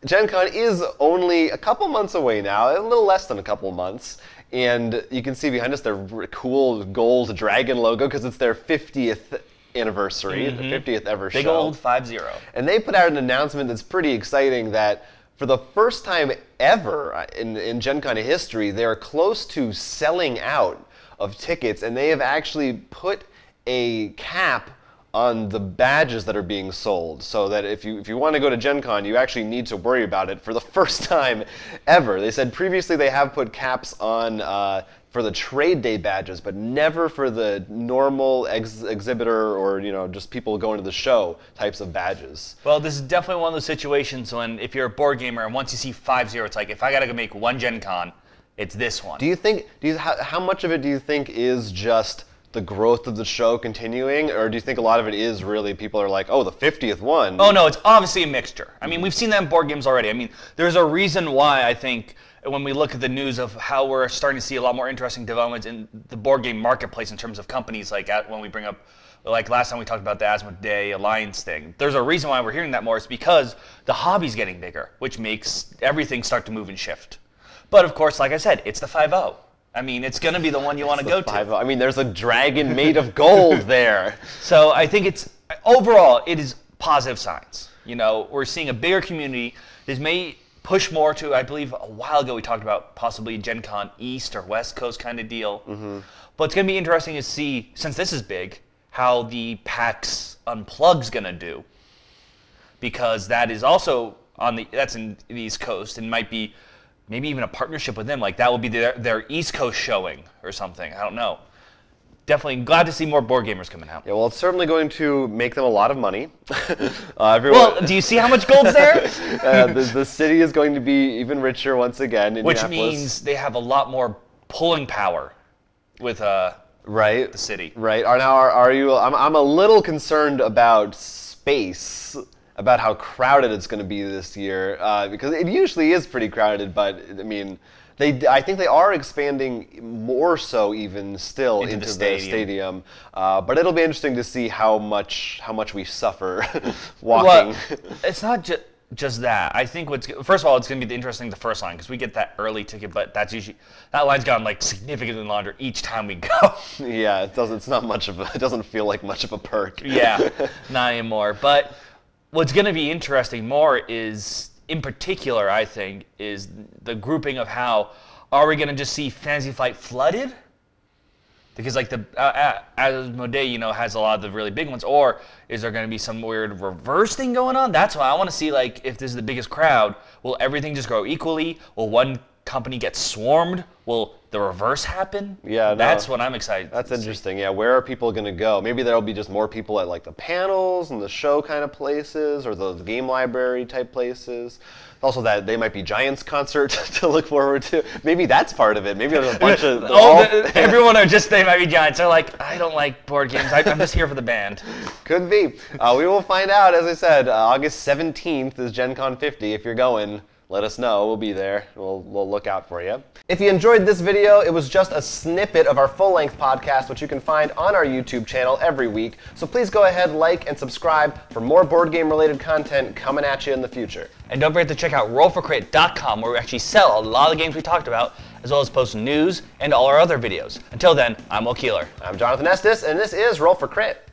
Gen Con is only a couple months away now, a little less than a couple months. And you can see behind us their cool gold dragon logo because it's their 50th anniversary, the 50th ever show. Big old 50. And they put out an announcement that's pretty exciting that for the first time ever in Gen Con history, they're close to selling out of tickets, and they have actually put a cap on the badges that are being sold, so that if you want to go to Gen Con, you actually need to worry about it for the first time ever. They said previously they have put caps on for the trade day badges, but never for the normal exhibitor or just people going to the show types of badges. Well, this is definitely one of those situations when if you're a board gamer and once you see 50, it's like if I gotta go make one Gen Con, it's this one. How much of it do you think is just the growth of the show continuing, or do you think a lot of it is really people are like, oh, the 50th one? Oh no, it's obviously a mixture. I mean, we've seen that in board games already. I mean, there's a reason why I think when we look at the news of how we're starting to see a lot more interesting developments in the board game marketplace in terms of companies, like when we bring up, like last time we talked about the Asmodee Alliance thing. There's a reason why we're hearing that more. It's because the hobby's getting bigger, which makes everything start to move and shift. But of course, like I said, it's the 50. I mean, it's going to be the one you want to go to. I mean, there's a dragon made of gold there. So I think overall, it is positive signs. We're seeing a bigger community. This may push more to, I believe a while ago we talked about possibly Gen Con East or West Coast kind of deal. But it's going to be interesting to see, since this is big, how the PAX Unplugged's going to do. Because that is also that's in the East Coast and might be maybe even a partnership with them, like that will be their East Coast showing or something. I don't know. Definitely glad to see more board gamers coming out. Yeah, well, it's certainly going to make them a lot of money. Well, do you see how much gold's there? The city is going to be even richer once again. Which means they have a lot more pulling power with the city. Right. Now, are you? I'm a little concerned about space. About how crowded it's going to be this year, because it usually is pretty crowded. But I mean, I think they are expanding more so even still into the stadium. But it'll be interesting to see how much we suffer walking. Well, it's not just that. I think first of all, it's going to be interesting the first line because we get that early ticket, but that line's gotten like significantly longer each time we go. Yeah, it doesn't. It's not much of it doesn't feel like much of a perk. Yeah, not anymore. But what's going to be interesting more is, in particular, I think, is the grouping of how are we going to just see Fantasy Flight flooded? Because like the Asmodee, has a lot of the really big ones, or is there going to be some weird reverse thing going on? That's why I want to see, like, if this is the biggest crowd, will everything just grow equally? Will one company get swarmed? Will the reverse happen? Yeah, that's what I'm excited. That's interesting. Yeah, where are people going to go? Maybe there'll be just more people at like the panels and the show kind of places, or the game library type places. Also, that they might be Giants concert to look forward to. Maybe that's part of it. Maybe there's a bunch of everyone they might be Giants. They're like, I don't like board games. I'm just here for the band. Could be. We will find out. As I said, August 17th is Gen Con 50. If you're going, let us know. We'll be there. We'll look out for you. If you enjoyed this video, it was just a snippet of our full-length podcast, which you can find on our YouTube channel every week. So please go ahead, like, and subscribe for more board game-related content coming at you in the future. And don't forget to check out RollForCrit.com, where we actually sell a lot of the games we talked about, as well as post news and all our other videos. Until then, I'm Will Keeler. I'm Jonathan Estes, and this is Roll for Crit.